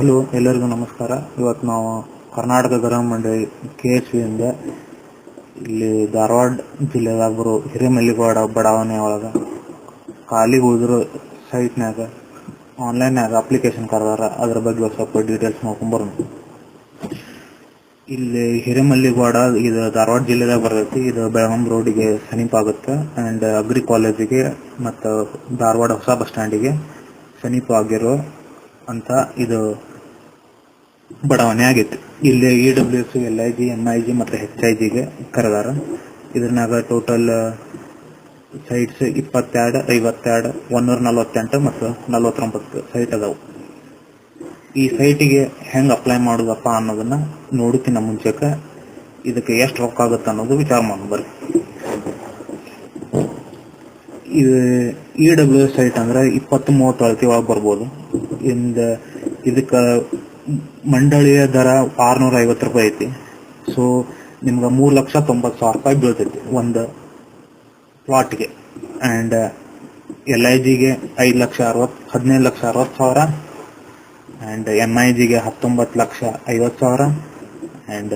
Hello, ಎಲ್ಲರಿಗೂ ನಮಸ್ಕಾರ. ಇವತ್ತು ನಾವು ಕರ್ನಾಟಕ ಗೃಹ ಮಂಡಳಿ KSV ಇಂದ ಇಲ್ಲಿ ಧಾರವಾಡ ಜಿಲ್ಲೆದಾಗ ಬರೋ ಹಿರೇಮಲ್ಲಿಗೌಡ ಬಡಾವಣೆ ಒಳಗೆ ಖಾಲಿ ಉಳಿದಿರೋ ಸೈಟ್ನಾಗ ಆನ್ಲೈನ್ಯಾಗ ಅಪ್ಲಿಕೇಶನ್ ಕರೆದಾರ. ಅದ್ರ ಬಗ್ಗೆ ಸ್ವಲ್ಪ ಡೀಟೇಲ್ಸ್ ನೋಡ್ಕೊಂಬರೋಣ. ಇಲ್ಲಿ ಹಿರೇಮಲ್ಲಿಗೌಡ ಇದು ಧಾರವಾಡ ಜಿಲ್ಲೆದಾಗ ಬರ್ತೈತಿ. ಇದು ಬೆಳಗಾಂ ರೋಡಿಗೆ ಸಮೀಪ ಆಗುತ್ತೆ. ಆ್ಯಂಡ್ ಅಗ್ರಿ ಕಾಲೇಜಿಗೆ ಮತ್ತು ಧಾರವಾಡ ಹೊಸ ಬಸ್ ಸ್ಟ್ಯಾಂಡಿಗೆ ಸಮೀಪ ಆಗಿರೋ ಅಂತ ಇದು ಬಡಾವಣೆ ಆಗೈತಿ. ಇಲ್ಲಿ EWS, LIG, MIG ಮತ್ತು HIGಗೆ ಕರೆದಾರ. ಇದ್ರನಾಗ ಟೋಟಲ್ ಸೈಟ್ಸ್ 22, 52, 148 ಮತ್ತು 49 ಸೈಟ್ ಅದಾವು. ಈ ಸೈಟಿಗೆ ಹೆಂಗೆ ಅಪ್ಲೈ ಮಾಡೋದಪ್ಪ ಅನ್ನೋದನ್ನ ನೋಡೋಕ್ಕಿಂತ ಮುಂಚೆಕ ಇದಕ್ಕೆ ಎಷ್ಟು ರೊಕ್ಕ ಆಗುತ್ತೆ ಅನ್ನೋದು ವಿಚಾರ ಮಾಡೋಣ ಬರ್ರಿ. ಇದು EWS ಸೈಟ್ ಅಂದ್ರೆ 20-30 ಅಳತಿ ಒಳಗೆ ಬರ್ಬೋದು. ಇದಕ್ಕೆ ಮಂಡಳಿಯ ದರ 650 ರೂಪಾಯಿ ಐತಿ. ಸೊ ನಿಮ್ಗೆ 3,90,000 ರೂಪಾಯಿ ಬೀಳ್ತೈತಿ ಒಂದು ಪ್ಲಾಟ್ಗೆ. ಆ್ಯಂಡ್ LIGಗೆ 15,60,000, ಆ್ಯಂಡ್ MIGಗೆ 19,50,000, ಆ್ಯಂಡ್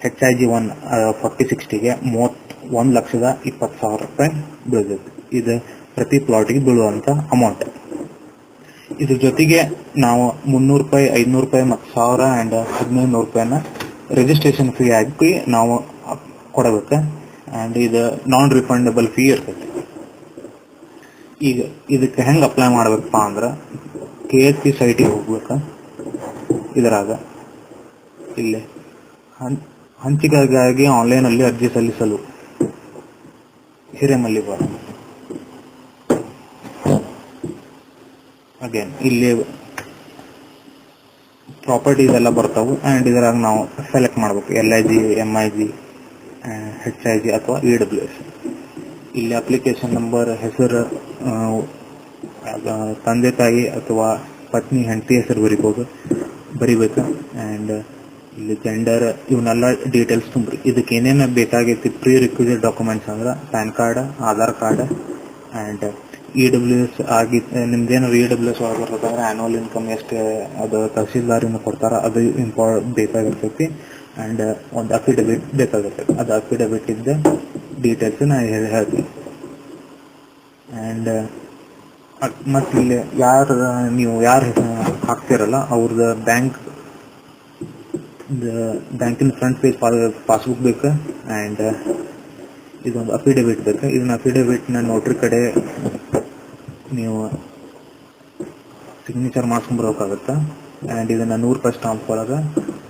HIG 40-60ಗೆ 31,20,000 ರೂಪಾಯಿ ಬೀಳ್ತೈತಿ. ಇದು ಪ್ರತಿ ಪ್ಲಾಟಿಗೆ ಬೀಳುವಂಥ ಅಮೌಂಟ್. ಇದ್ರ ಜೊತೆಗೆ ನಾವು 300 ರೂಪಾಯಿ, 500 ರೂಪಾಯಿ ಮತ್ತು 1,000 ಆ್ಯಂಡ್ 1,500 ರೂಪಾಯಿನ ರಿಜಿಸ್ಟ್ರೇಷನ್ ಫೀ ಹಾಕಿ ನಾವು ಕೊಡಬೇಕು. ಆ್ಯಂಡ್ ಇದು ನಾನ್ ರಿಫಂಡಬಲ್ ಫೀ ಇರ್ತೈತಿ. ಈಗ ಇದಕ್ಕೆ ಹೆಂಗೆ ಅಪ್ಲೈ ಮಾಡ್ಬೇಕಪ್ಪ ಅಂದ್ರೆ KSV ಸೈಟಿಗೆ ಹೋಗ್ಬೇಕು. ಇದರಾಗ ಇಲ್ಲಿ ಹಂಚಿಕೆಗಾಗಿ ಆನ್ಲೈನಲ್ಲಿ ಅರ್ಜಿ ಸಲ್ಲಿಸಲು ಹಿರೇಮಲ್ಲಿಗೌಡ. ಅಗೇನ್ ಇಲ್ಲಿ ಪ್ರಾಪರ್ಟೀಸ್ ಎಲ್ಲ ಬರ್ತಾವೆ. ಆ್ಯಂಡ್ ಇದರಾಗ ನಾವು ಸೆಲೆಕ್ಟ್ ಮಾಡ್ಬೇಕು LIG, MIG, HIG ಅಥವಾ EWS. ಇಲ್ಲಿ ಅಪ್ಲಿಕೇಶನ್ ನಂಬರ್, ಹೆಸರು, ತಂದೆ ತಾಯಿ ಅಥವಾ ಪತ್ನಿ ಹೆಂಡತಿ ಹೆಸರು ಬರಿಬೇಕು. ಆ್ಯಂಡ್ ಇಲ್ಲಿ ಜೆಂಡರ್, ಇವನ್ನೆಲ್ಲ ಡೀಟೇಲ್ಸ್ ತುಂಬ್ರಿ. ಇದಕ್ಕೆ ಏನೇನು ಬೇಕಾಗೈತಿ ಪ್ರೀ ರಿಕ್ವಿಸಿಟ್ ಡಾಕ್ಯುಮೆಂಟ್ಸ್ ಅಂದ್ರೆ PAN card, Aadhaar card, and EWS ನಿಮ್ದೇನು EWS ಒಳಗೆ ಬರ್ತದಂದ್ರೆ ಆ್ಯನ್ಯುವಲ್ ಇನ್ಕಮ್ ಎಷ್ಟು ಅದು ತಹಸೀಲ್ದಾರಿಂದ ಕೊಡ್ತಾರ, ಅದು ಬೇಕಾಗಿರ್ತೈತಿ. ಆ್ಯಂಡ್ ಒಂದು ಅಫಿಡವಿಟ್ ಬೇಕಾಗಿರ್ತೈತಿ. ಅದು ಅಫಿಡವಿಟ್ ಇದ್ದ ಡೀಟೇಲ್ಸ್ ನಾ ಹೇಳ್ತೀನಿ. ಆ್ಯಂಡ್ ಮತ್ತು ಇಲ್ಲಿ ನೀವು ಯಾರು ಹಾಕ್ತಿರಲ್ಲ ಅವ್ರದ್ದು ಬ್ಯಾಂಕಿನ ಫ್ರಂಟ್ ಪೇಜ್ ಪಾಸ್ಬುಕ್ ಬೇಕು. ಆ್ಯಂಡ್ ಇದೊಂದು ಅಫಿಡವಿಟ್ ಬೇಕು. ಇದನ್ನ ಅಫಿಡವಿಟ್ನ ನೋಟ್ರಿ ಕಡೆ ನೀವು ಸಿಗ್ನೇಚರ್ ಮಾಡ್ಸ್ಕೊಂಬರ್ಬೇಕಾಗತ್ತೆ. ಆ್ಯಂಡ್ ಇದನ್ನು 100 ರೂಪಾಯಿ ಸ್ಟಾಂಪ್ ಒಳಗೆ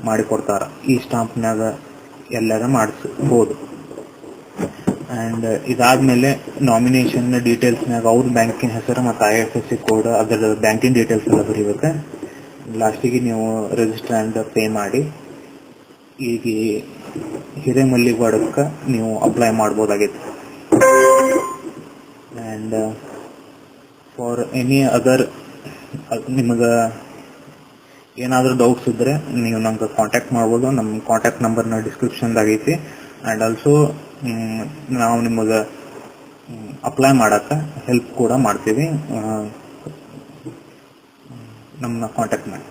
ಮಾಡಿಕೊಡ್ತಾರೆ. ಈ ಸ್ಟಾಂಪ್ನಾಗ ಎಲ್ಲಾರ ಮಾಡಿಸ್ಬೋದು. ಆ್ಯಂಡ್ ಇದಾದ್ಮೇಲೆ ನಾಮಿನೇಷನ್ ಡೀಟೇಲ್ಸ್ನಾಗ ಅವ್ರ ಬ್ಯಾಂಕಿನ ಹೆಸರು ಮತ್ತು IFSC ಕೋಡ್, ಅದರ ಬ್ಯಾಂಕಿನ ಡೀಟೇಲ್ಸ್ ಎಲ್ಲ ಬರೀಬೇಕು. ಲಾಸ್ಟಿಗೆ ನೀವು ರಿಜಿಸ್ಟರ್ ಆ್ಯಂಡ್ ಪೇ ಮಾಡಿ ಈಗ ಹಿರೇಮಲ್ಲಿಗೌಡಕ್ಕೆ ನೀವು ಅಪ್ಲೈ ಮಾಡ್ಬೋದಾಗಿತ್ತು. ಆ್ಯಂಡ್ ಫಾರ್ ಎನಿ ಅದರ್ ನಿಮಗೆ ಏನಾದರೂ ಡೌಟ್ಸ್ ಇದ್ದರೆ ನೀವು ನಂಗೆ ಕಾಂಟ್ಯಾಕ್ಟ್ ಮಾಡ್ಬೋದು. ನಮ್ಮ ಕಾಂಟ್ಯಾಕ್ಟ್ ನಂಬರ್ನ ಡಿಸ್ಕ್ರಿಪ್ಷನ್ದಾಗ ಐತಿ. ಆ್ಯಂಡ್ ಆಲ್ಸೋ ನಾವು ನಿಮಗೆ ಅಪ್ಲೈ ಮಾಡೋಕ್ಕೆ ಹೆಲ್ಪ್ ಕೂಡ ಮಾಡ್ತೀವಿ. ನಮ್ಮನ್ನ ಕಾಂಟ್ಯಾಕ್ಟ್ ಮಾಡಿ.